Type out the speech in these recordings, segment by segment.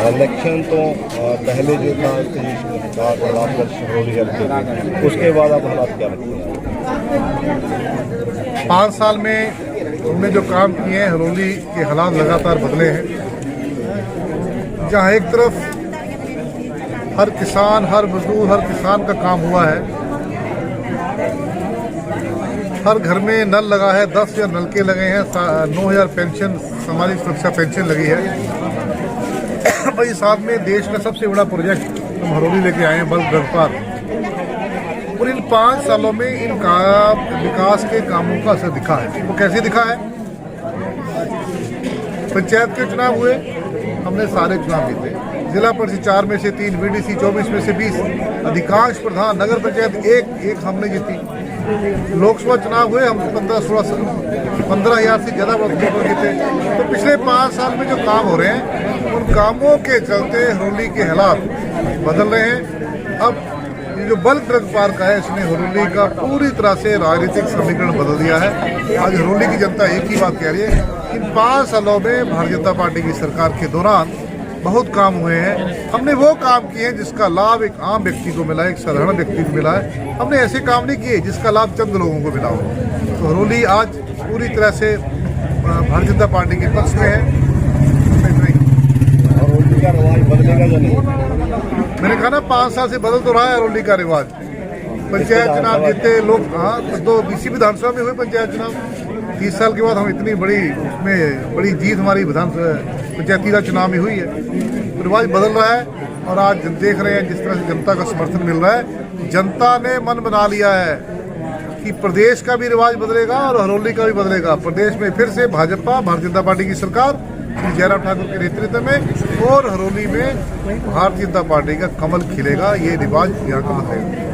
Election तो पहले जो था उसके बाद अब हालात क्या लगते हैं? 5 साल में हमने जो काम किए हैं, हरोली के हालात लगातार बदले हैं। जहाँ एक तरफ हर किसान, हर मजदूर, हर किसान का काम हुआ है, हर घर में नल लगा है, 10,000 नलके लगे हैं, 9,000 पेंशन, सामाजिक सुरक्षा पेंशन लगी है। भाई साथ में देश का सबसे बड़ा प्रोजेक्ट हम हरोली लेके आए हैं, बल्क ड्रग पार्क। और इन 5 सालों में इनका विकास के कामों का असर दिखा है। वो कैसे दिखा है? पंचायत के चुनाव हुए, हमने सारे चुनाव जीते। जिला परिषद 4 में से 3, बीडीसी 24 में से 20, अधिकांश प्रधान, नगर पंचायत एक हमने जीती। लोकसभा चुनाव हुए, हम 15,000 से ज़्यादा वोट जीते। तो पिछले 5 साल में जो काम हो रहे हैं, उन कामों के चलते हरोली के हालात बदल रहे हैं। अब ये जो बल्क ड्रग पार्क है, इसने हरोली का पूरी तरह से राजनीतिक समीकरण बदल दिया है। आज हरोली की जनता एक ही बात कह रही है, इन 5 सालों में भारतीय जनता पार्टी की सरकार के दौरान बहुत काम हुए हैं। हमने वो काम किए हैं जिसका लाभ एक आम व्यक्ति को मिला है, एक साधारण व्यक्ति को मिला है। हमने ऐसे काम नहीं किए जिसका लाभ चंद लोगों को मिला हो। तो हरोली आज पूरी तरह से भारतीय जनता पार्टी के पक्ष में है। हरोली का रिवाज बदलेगा या नहीं? मैंने कहा ना, 5 साल से बदल तो रहा है हरोली का रिवाज। पंचायत चुनाव जीते लोग, हाँ, तो बीसी विधानसभा में हुए पंचायत चुनाव। 30 साल के बाद हम इतनी बड़ी जीत हमारी पंचायती राज चुनाव में हुई है। तो रिवाज बदल रहा है और आज देख रहे हैं जिस तरह से जनता का समर्थन मिल रहा है। जनता ने मन बना लिया है कि प्रदेश का भी रिवाज बदलेगा और हरोली का भी बदलेगा। प्रदेश में फिर से भाजपा, भारतीय जनता पार्टी की सरकार श्री जयराम ठाकुर के नेतृत्व में, और हरोली में भारतीय जनता पार्टी का कमल खिलेगा। ये रिवाज यहाँ का बदलेगा।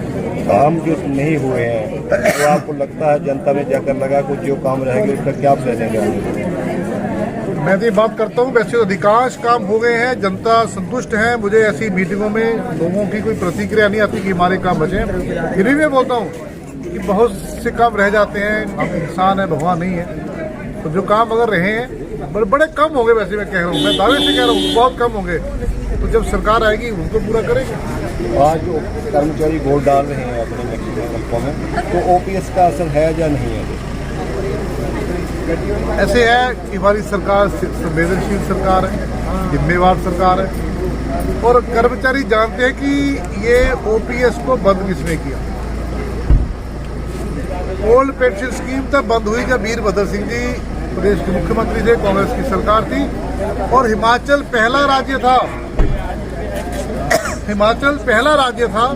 काम जो नहीं हुए हैं, तो आपको लगता है जनता में जाकर लगा कुछ जो काम रहेंगे उसका क्या प्लानिंग है? मैं तो ये बात करता हूँ, वैसे अधिकांश काम हो गए हैं, जनता संतुष्ट है। मुझे ऐसी मीटिंगों में लोगों की कोई प्रतिक्रिया नहीं आती कि हमारे काम बचे। फिर भी मैं बोलता हूँ कि बहुत से काम रह जाते हैं। हम इंसान है, भगवान नहीं है। तो जो काम अगर रहे हैं, बड़े कम होंगे। वैसे मैं कह रहा हूँ, मैं दावे से कह रहा हूँ, बहुत कम होंगे। तो जब सरकार आएगी उनको पूरा करेंगे। आज जो कर्मचारी वोट डाल रहे हैं अपने व्यक्तिगत हलकों में, तो ओपीएस का असर है या नहीं है? ऐसे है कि हमारी सरकार संवेदनशील सरकार है, जिम्मेवार सरकार है, और कर्मचारी जानते हैं कि ये ओपीएस को बंद किसने किया। ओल्ड पेंशन स्कीम तब बंद हुई जब वीरभद्र सिंह जी प्रदेश के मुख्यमंत्री थे, कांग्रेस की सरकार थी। और हिमाचल पहला राज्य था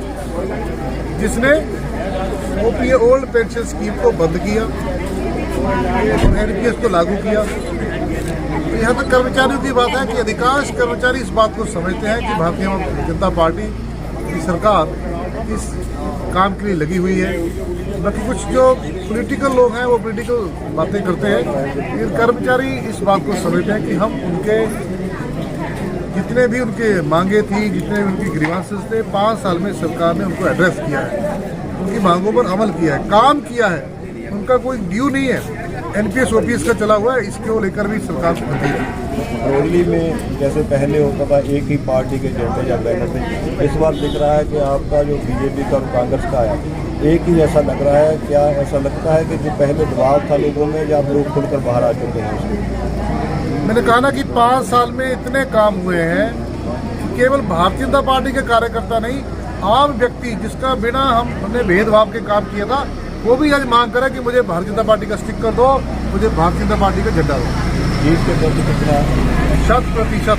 जिसने ओल्ड पेंशन स्कीम को बंद किया, एनपीएस को लागू किया। तो यहाँ तक कर्मचारियों की बात है कि अधिकांश कर्मचारी इस बात को समझते हैं कि भारतीय जनता पार्टी की सरकार इस काम के लिए लगी हुई है। बाकी कुछ जो पॉलिटिकल लोग हैं वो पॉलिटिकल बातें करते हैं, लेकिन कर्मचारी इस बात को समझते हैं कि हम उनके जितने भी उनके मांगे थी, जितने भी उनकी ग्रीवांसेस थे, 5 साल में सरकार ने उनको एड्रेस किया है, उनकी मांगों पर अमल किया है, काम किया है। उनका कोई ड्यू नहीं है। एनपीएस ओपीएस का चला हुआ है, इसको लेकर भी सरकार बनती है। हरोली में जैसे पहले होता था एक ही पार्टी के झंडे या बैनर थे, इस बार दिख रहा है कि आपका जो बीजेपी का और कांग्रेस का है एक ही जैसा लग रहा है। क्या ऐसा लगता है कि जो पहले दबाव था लोगों में, या आप लोग खुलकर बाहर आ चुके हैं? मैंने कहा ना कि 5 साल में इतने काम हुए हैं कि केवल भारतीय जनता पार्टी के कार्यकर्ता नहीं, आम व्यक्ति जिसका बिना हमने भेदभाव के काम किया था, वो भी आज मांग करे कि मुझे भारतीय जनता पार्टी का स्टिकर दो, मुझे भारतीय जनता पार्टी का झंडा दो। जीत के प्रति कितना? 100%।